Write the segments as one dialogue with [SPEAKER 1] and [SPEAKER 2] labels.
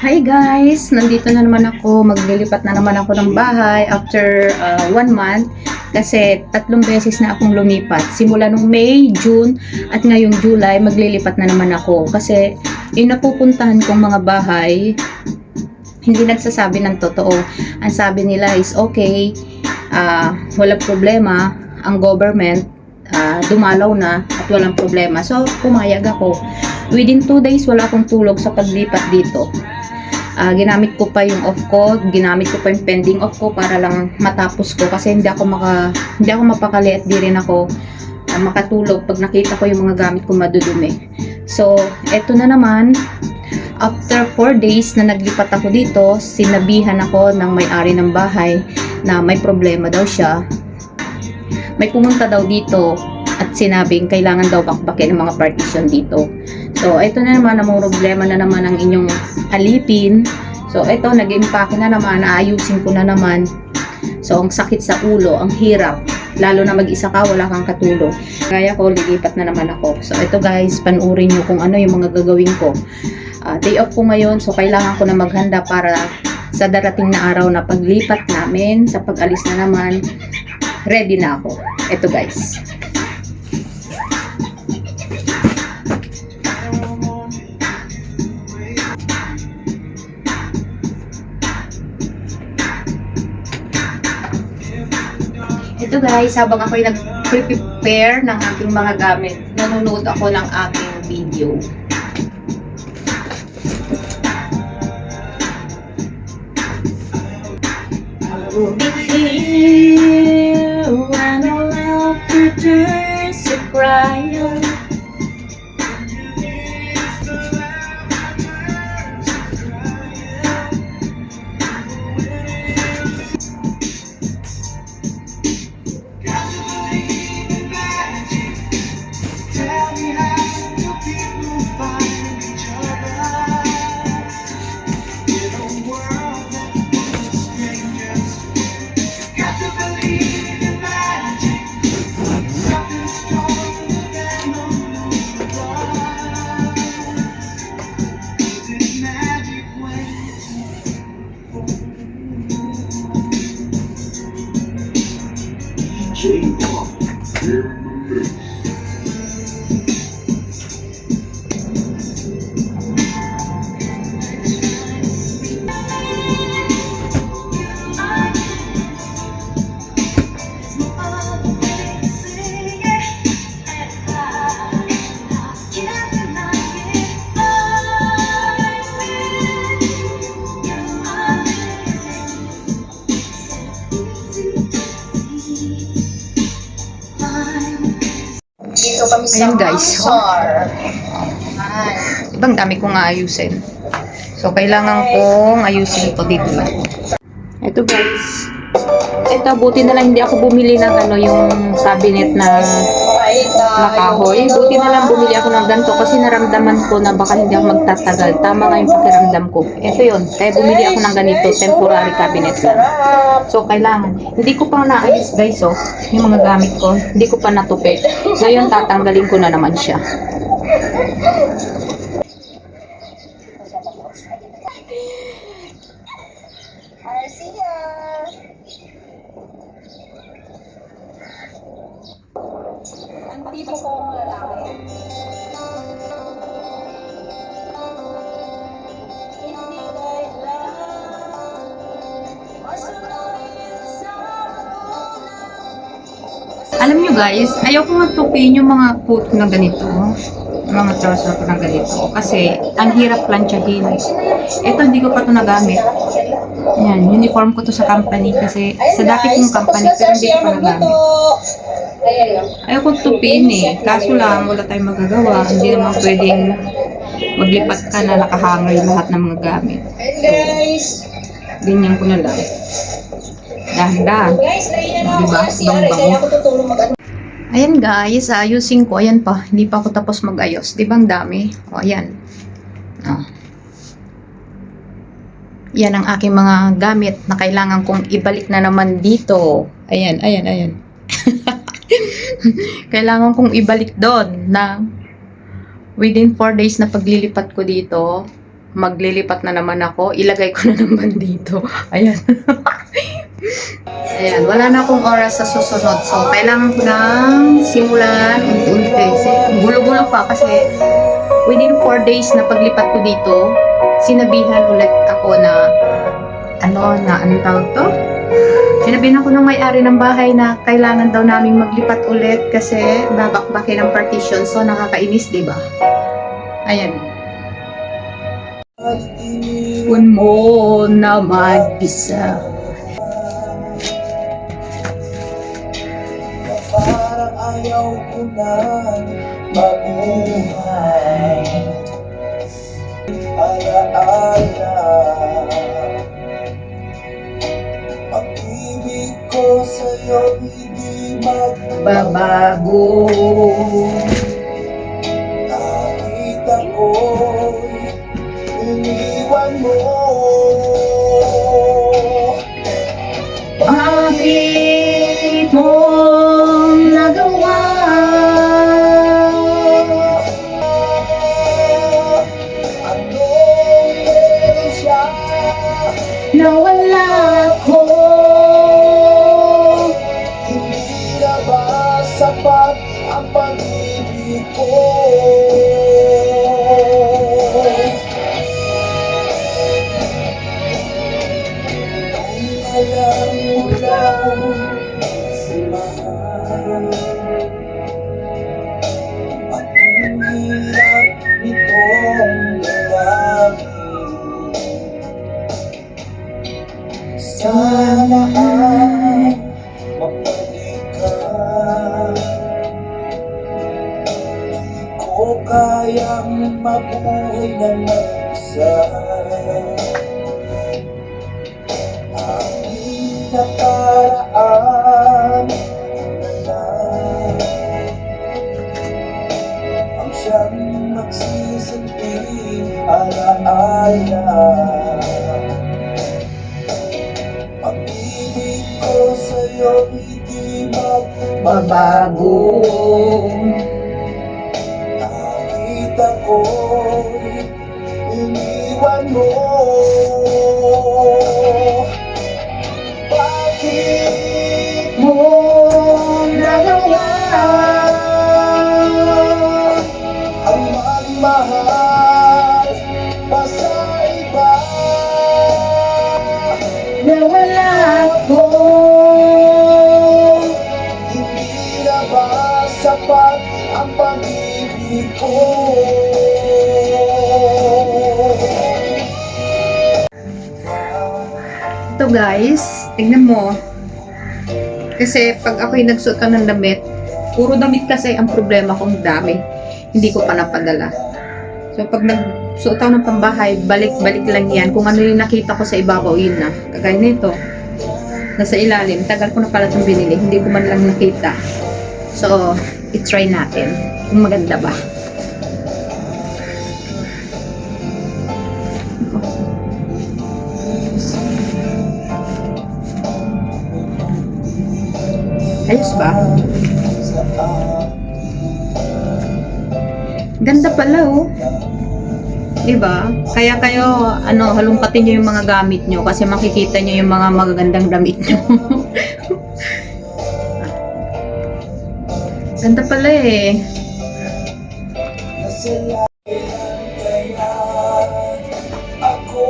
[SPEAKER 1] Hi guys! Nandito na naman ako. Maglilipat na naman ako ng bahay after 1 month. Kasi 3 beses na akong lumipat. Simula nung May, June, at ngayong July, maglilipat na naman ako. Kasi yung napupuntahan kong mga bahay, hindi nagsasabi ng totoo. Ang sabi nila is okay, walang problema, ang government, dumalaw na at walang problema. So, pumayag ako. Within 2 days, wala akong tulog sa paglipat dito. Ginamit ko pa yung off ko, ginamit ko pa yung pending off ko para lang matapos ko kasi hindi ako mapakali at di rin ako makatulog pag nakita ko yung mga gamit ko madudumi. So, eto na naman, after 4 days na naglipat ako dito, sinabihan ako ng may-ari ng bahay na may problema daw siya. May pumunta daw dito at sinabing kailangan daw bakbakin ng mga partition dito. So, ito na naman, ang problema na naman ang inyong alipin. So, ito, nag-impake na naman, naayusin ko na naman. So, ang sakit sa ulo, ang hirap. Lalo na mag-isa ka, wala kang katulong. Kaya ko, lilipat na naman ako. So, ito guys, panurin nyo kung ano yung mga gagawin ko. Day off ko ngayon, so kailangan ko na maghanda para sa darating na araw na paglipat namin, sa pag-alis na naman, ready na ako. Ito guys. Ito guys, habang ako'y nag-prepare ng aking mga gamit, nanonood ako ng aking video. I will be here when all laughter turns to crying.
[SPEAKER 2] Dito kami sa
[SPEAKER 1] Ayan guys, ibang dami kong aayusin. So, kailangan kong ayusin to dito. Ito guys. Ito, buti na lang hindi ako bumili ng yung cabinet na makahoy. Buti na lang bumili ako ng ganito kasi naramdaman ko na baka hindi ako magtatagal. Tama nga yung pakiramdam ko. Ito yun. Kaya bumili ako ng ganito, temporary cabinet lang. So, kailangan. Hindi ko pa naayos guys, yung mga gamit ko. Hindi ko pa natupi. So, yun, tatanggalin ko na naman siya.
[SPEAKER 2] Arcia! Ang tipo kong lalaki. Hindi kailangan masalayin sa
[SPEAKER 1] Alam nyo guys, ayoko magtupin yung mga coat ko na ganito. Mga trouser ko na ganito. Kasi, ang hirap planchahin. Ito, hindi ko pa ito nagamit. Ayan, uniform ko to sa company. Kasi, sa dati kong company, pero hindi ko pa nagamit. Ayoko tupiin Kaso lang, wala tayong magagawa. Hindi naman pwedeng maglipat ka na nakahangay lahat ng mga gamit. So, ganyan ko na lang. Dahan-dahan. Diba? Bang-bango. Ayan guys, ayusin ko. Ayan pa, hindi pa ako tapos mag-ayos. Diba ang dami? O, ayan. Yan ang aking mga gamit na kailangan kong ibalik na naman dito. Ayan, ayan, ayan. Kailangan kong ibalik doon na within 4 days na paglilipat ko dito, maglilipat na naman ako. Ilagay ko na naman dito. Ayan. Ayan, wala na akong oras sa susunod. So, kailangan ko nang simulan unti-unti. Gulo-gulo pa kasi within 4 days na paglipat ko dito, sinabihan ulit ako na anong tawag to? Sinabihan ako ng may-ari ng bahay na kailangan daw naming maglipat ulit kasi babakbakin ang partition. So, nakakainis, di ba? Ayan. Kun mo na mag-isa.
[SPEAKER 3] Parang ayaw ko na mabuhay. Alaala, pag-ibig ko sa'yo hindi
[SPEAKER 1] Babago.
[SPEAKER 3] Kahit ako'y iniwan mo.
[SPEAKER 1] Bakit mo nagawa?
[SPEAKER 3] Anong meron siya?
[SPEAKER 1] Nawala ko.
[SPEAKER 3] Hindi na ba sapat ang pag-ibig ko? Kung alam mo lang si mahal, at ang hirap nitong damdamin, sana ay mapalik ka. Di ko kayang mabuhay na mag-isa. Aking nakaraan na lang ang siyang magsisilbing alaala. Pag-ibig ko sa'yo hindi
[SPEAKER 1] Babago.
[SPEAKER 3] kahit ako'y iniwan mo. Bakit
[SPEAKER 1] Mo nagawa.
[SPEAKER 3] ang magmahal pa sa iba?
[SPEAKER 1] Nawala ko.
[SPEAKER 3] Hindi na ba sapat ang pag-ibig ko?
[SPEAKER 1] Ito guys, tignan mo. Kasi pag ako'y nagsuot ka ng damit, puro damit kasi ang problema kong dami. Hindi ko pa napadala. So pag nagsuot ako ng pambahay, balik-balik lang yan. Kung ano yung nakita ko sa ibabaw, yun na. Kagaya nito. Nasa ilalim, tagal ko na pala itong binili. Hindi ko man lang nakita. So, i-try natin. Kung maganda ba. Ayos ba? Ganda pala oh. Diba? Kaya kayo, halumpatin nyo yung mga gamit nyo kasi makikita nyo yung mga magagandang damit nyo. Ganda pala eh.
[SPEAKER 3] Kaya ako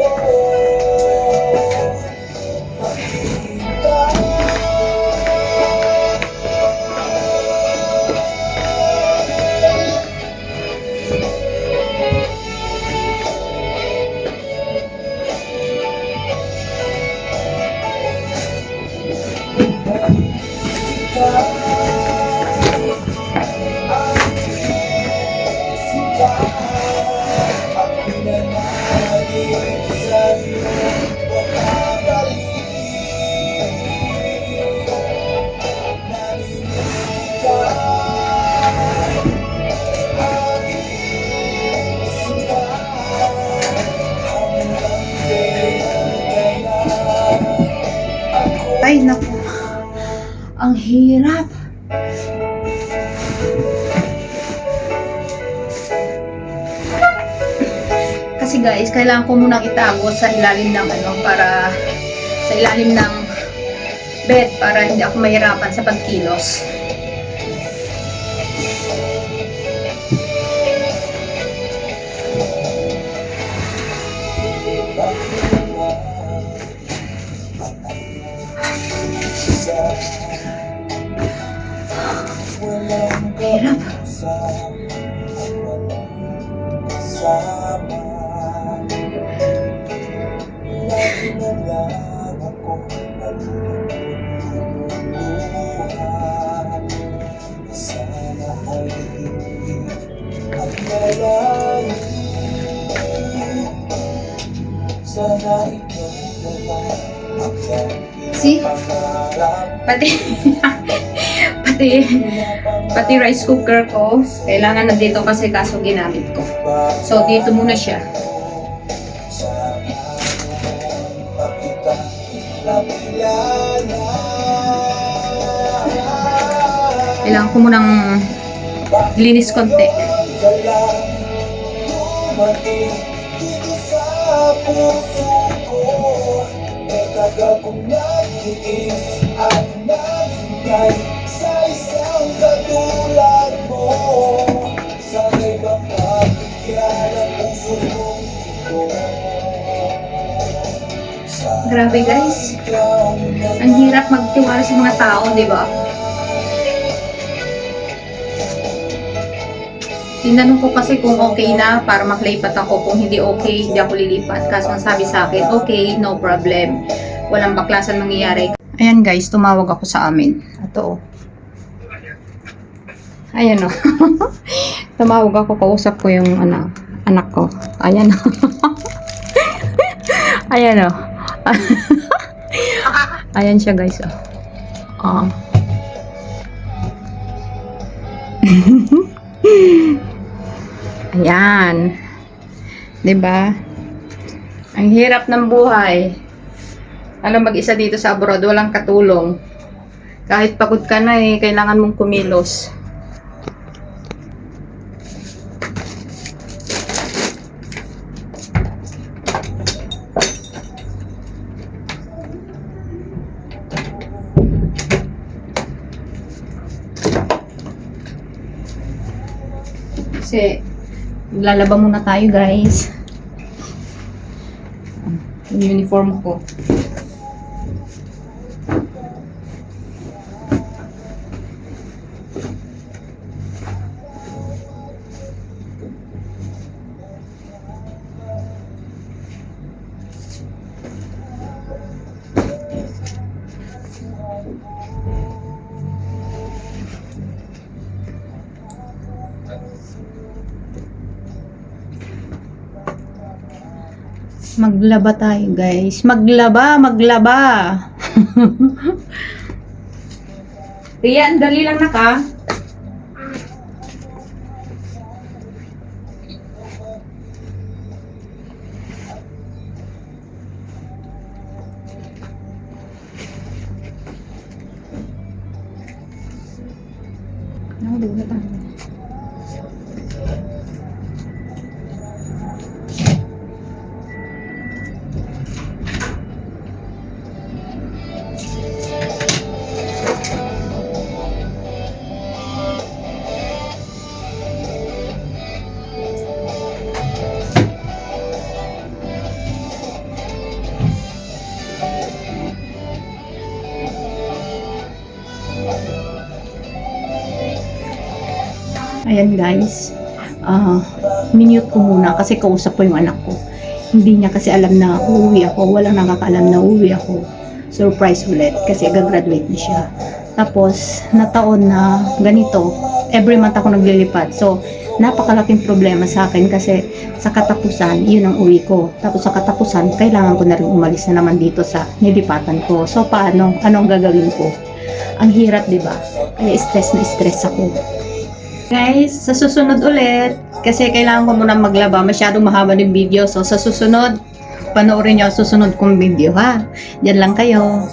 [SPEAKER 1] Ay, naku. Ang hirap. Kasi guys, kailangan ko munang itago sa ilalim ng para sa ilalim ng bed para hindi ako mahirapan sa pagkilos. Hirap. See? Pati pati rice cooker ko kailangan na dito kasi kaso ginamit ko. So dito muna siya. Kailangan ko munang linis konti.
[SPEAKER 3] Sa isang katulad mo, sa ibang kapigyan ang puso kong ito.
[SPEAKER 1] Grabe guys, ang hirap magtiwala sa mga tao, di ba? Tinanong ko kasi kung okay na para makalipat ako. Kung hindi okay, hindi ako lilipat. Kaso ang sabi sa akin, okay, no problem. Walang baklasan mangyayari. Ayan guys, tumawag ako sa amin. Ito oh. Ayan oh. Tumawag ako, kausap ko yung anak ko. Ayan oh. Ayan oh. Ayan siya guys oh. Ayan. 'Di ba? Ang hirap ng buhay. Alam, mag-isa dito sa abroad, walang katulong. Kahit pagod ka na kailangan mong kumilos. Kasi, maglalaba muna tayo guys. Yung uniform ko. Maglaba tayo guys. Maglaba. Tiyan, dali lang naka. Dula tayo. Ayan guys, minute ko muna kasi kausap ko yung anak ko. Hindi niya kasi alam na uuwi ako, walang nakakaalam na uuwi ako. Surprise ulit kasi gagraduate na siya. Tapos, nataon na ganito, every month ako naglilipat. So, napakalaking problema sa akin kasi sa katapusan, yun ang uwi ko. Tapos sa katapusan, kailangan ko na rin umalis na naman dito sa nilipatan ko. So, paano? Anong gagawin ko? Ang hirap, di ba? Kaya stress na stress ako. Guys, sa susunod ulit, kasi kailangan ko muna maglaba, masyadong mahaba ng video. So, sa susunod, panoorin nyo ang susunod kong video, ha? Diyan lang kayo.